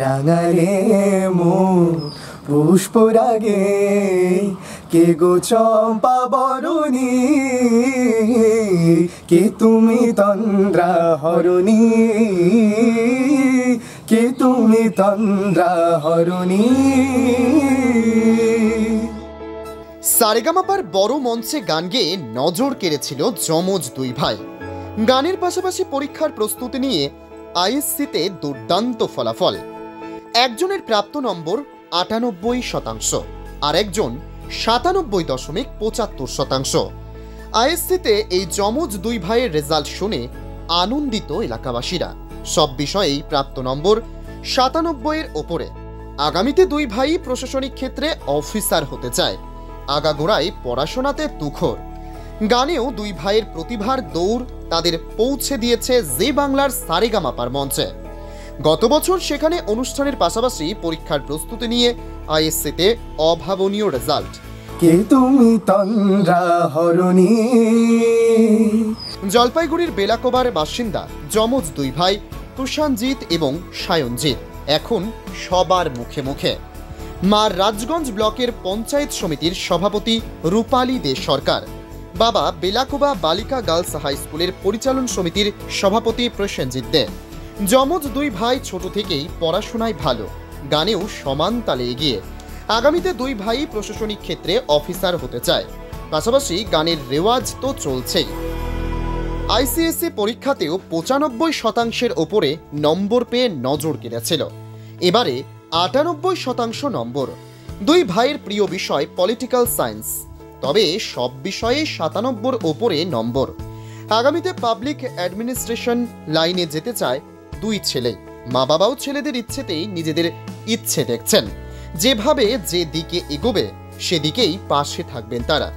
রাঙালে মোর পুষ্পরাগে কে গো চম্পা বরণী, কে তুমি তন্দ্রা হরণী, কে তুমি তন্দ্রা হরণী। সারেগামাপার বড় মঞ্চে গান গেয়ে নজর কেড়েছিল যমজ দুই ভাই। গানের পাশাপাশি পরীক্ষার প্রস্তুতি নিয়ে আইএসসিতে দুর্দান্ত ফলাফল। একজনের প্রাপ্ত নম্বর ৯৮%, আর একজন ৯৭.৭৫%। আইএসসিতে এই যমজ দুই ভাইয়ের রেজাল্ট শুনে আনন্দিত এলাকাবাসীরা। সব বিষয়েই প্রাপ্ত নম্বর ৯৭-এর ওপরে। আগামীতে দুই ভাই প্রশাসনিক ক্ষেত্রে অফিসার হতে চায়। আগাগোড়ায় পড়াশোনাতে তুখর। গানেও দুই ভাইয়ের প্রতিভার দৌড় তাদের পৌঁছে দিয়েছে জি বাংলার সারেগামাপার মঞ্চে। গত বছর সেখানে অনুষ্ঠানের পাশাপাশি পরীক্ষার প্রস্তুতি নিয়ে আইএসসিতে অভাবনীয় রেজাল্ট। কে তুমি তন্দ্রা হরণী। জলপাইগুড়ির বেলাকোবার বাসিন্দা যমজ দুই ভাই প্রশাঞ্জিৎ এবং সায়নজিৎ এখন সবার মুখে মুখে। মার রাজগঞ্জ ব্লকের পঞ্চায়েত সমিতির সভাপতি রূপালী দে সরকার, বাবা বেলাকোবা বালিকা গার্লস হাই স্কুলের পরিচালন সমিতির সভাপতি প্রসেনজিৎ দে। যমজ দুই ভাই ছোট থেকেই পড়াশোনায় ভালো, গানেও সমান তালে এগিয়ে। আগামীতে দুই ভাই প্রশাসনিক ক্ষেত্রে অফিসার হতে চায়, পাশাপাশি গানের রেওয়াজ তো চলছেই। আইসিএসসি পরীক্ষাতেও ৯৫%-এর ওপরে নম্বর পেয়ে নজর কেড়েছিল। এবারে ৯৮% নম্বর। দুই ভাইয়ের প্রিয় বিষয় পলিটিক্যাল সায়েন্স, তবে সব বিষয়ে ৯৭-এর ওপরে নম্বর। আগামীতে পাবলিক অ্যাডমিনিস্ট্রেশন লাইনে যেতে চায় দুই ছেলেই। মা বাবাও ছেলেদের ইচ্ছেতেই নিজেদের ইচ্ছে দেখছেন। যেভাবে যে দিকে এগোবে সেদিকেই পাশে থাকবেন তারা।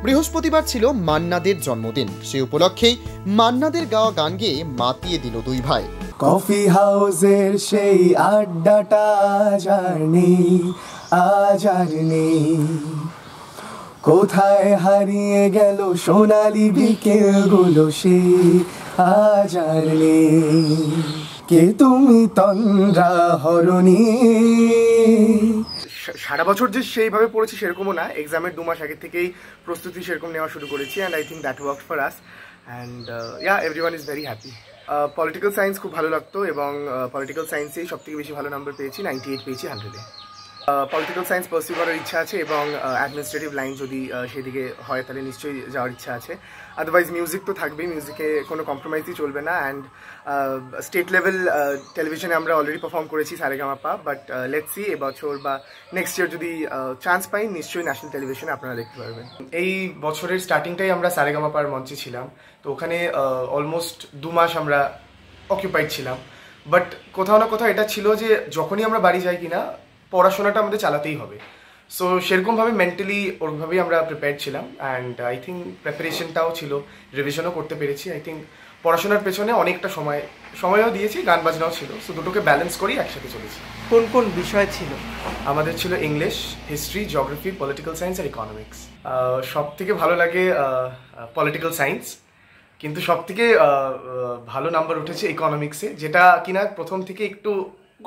বৃহস্পতিবার ছিল মান্নাদের জন্মদিন। সে উপলক্ষেই মান্নাদের গাওয়া গান গেয়ে মাতিয়ে দিল দুই ভাই। কফি হাউসের সেই আড্ডাটা আজ আর নেই, কোথায় হারিয়ে গেল সোনালি বিকেলগুলো, সে আজ আর নেই। কে তুমি তন্দ্রা হরণী। সারা বছর যে সেইভাবে পড়েছি সেরকমও না, এক্সামের 2 মাস আগে থেকেই প্রস্তুতি সেরকম নেওয়া শুরু করেছি, and I think that worked for us, and everyone is very happy. Political science খুব ভালো লাগতো এবং পলিটিক্যাল সায়েন্সেই সবথেকে বেশি ভালো নাম্বার পেয়েছি, 98 পেয়েছি 100-এ। পলিটিক্যাল সায়েন্স পার্সিউ করার ইচ্ছা আছে এবং অ্যাডমিনিস্ট্রেটিভ লাইন যদি সেদিকে হয় তাহলে নিশ্চয়ই যাওয়ার ইচ্ছা আছে। আদারওয়াইজ মিউজিক তো থাকবেই, মিউজিকে কোনো কম্প্রোমাইজই চলবে না। অ্যান্ড স্টেট লেভেল টেলিভিশনে আমরা অলরেডি পারফর্ম করেছি সারেগামাপা, বাট লেটস সি এবছর বা নেক্সট ইয়ার যদি চান্স পাই নিশ্চয়ই ন্যাশনাল টেলিভিশনে আপনারা দেখতে পারবেন। এই বছরের স্টার্টিংটাই আমরা সারেগামাপার মঞ্চে ছিলাম, তো ওখানে অলমোস্ট 2 মাস আমরা অকুপাইড ছিলাম। বাট কোথাও না কোথাও এটা ছিল যে যখনই আমরা বাড়ি যাই কিনা পড়াশোনাটা আমাদের চালাতেই হবে। সো সেরকমভাবে মেন্টালি ওরকমভাবেই আমরা প্রিপেয়ার্ড ছিলাম, অ্যান্ড আই থিঙ্ক প্রিপারেশনটাও ছিল, রিভিশনও করতে পেরেছি। আই থিঙ্ক পড়াশোনার পেছনে অনেকটা সময়ও দিয়েছি, গান বাজনাও ছিল। সো দুটোকে ব্যালেন্স করেই একসাথে চলেছি। কোন কোন বিষয় ছিল আমাদের? ছিল English, history, geography, political science আর ইকোনমিক্স। সব থেকে ভালো লাগে পলিটিক্যাল সায়েন্স, কিন্তু সব থেকে ভালো নাম্বার উঠেছে ইকোনমিক্সে, যেটা কিনা প্রথম থেকে একটু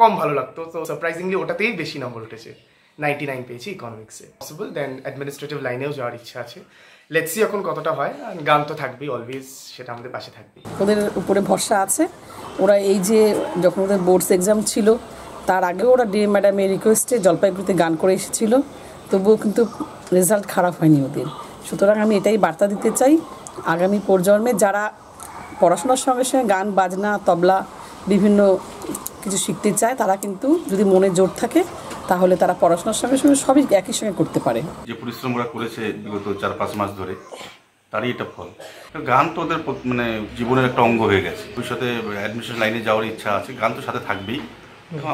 কম ভালো লাগতো। তো সারপ্রাইজিংলি ওটাতেই বেশি নম্বর উঠেছে, 99 পেয়েছি ইকোনমিক্সে। পসিবল দেন অ্যাডমিনিস্ট্রেটিভ লাইনেও যাওয়ার ইচ্ছা আছে। লেটস সি এখন কতটা হয়। গান তো থাকবেই অলওয়েজ, সেটা আমাদের পাশে থাকবে। ওদের উপরে ভরসা আছে। ওরা এই যে যখন ওদের বোর্ডস এক্সাম ছিল তার আগেও ওরা ডিএম ম্যাডামের রিকোয়েস্টে জলপাইগুড়িতে গান করে এসেছিল, তবুও কিন্তু রেজাল্ট খারাপ হয়নি ওদের। সুতরাং আমি এটাই বার্তা দিতে চাই, আগামী প্রজন্মে যারা পড়াশোনার সঙ্গে সঙ্গে গান বাজনা তবলা বিভিন্ন কিছু শিখতে চায়, তারা কিন্তু যদি মনে জোর থাকে তাহলে তারা পড়াশোনার সঙ্গে সঙ্গে সবই একই সঙ্গে করতে পারে। যে পরিশ্রম ওরা করেছে বিগত 4-5 মাস ধরে, তারই এটা ফল। গান তো ওদের মানে জীবনের একটা অঙ্গ হয়ে গেছে। ভবিষ্যতে অ্যাডমিশন লাইনে যাওয়ার ইচ্ছা আছে, গান তো সাথে থাকবেই।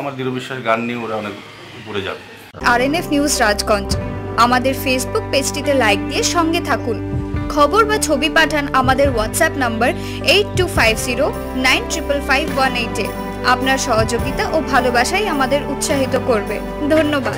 আমার দৃঢ় বিশ্বাস গান নিয়ে ওরা অনেক উপরে যাবে। আরএনএফ নিউজ রাজগঞ্জ আমাদের ফেসবুক পেজটিতে লাইক দিয়ে সঙ্গে থাকুন। খবর বা ছবি পাঠান আমাদের হোয়াটসঅ্যাপ নাম্বার 8250955518-এ। আপনার সহযোগিতা ও ভালোবাসাই আমাদের উৎসাহিত করবে। ধন্যবাদ।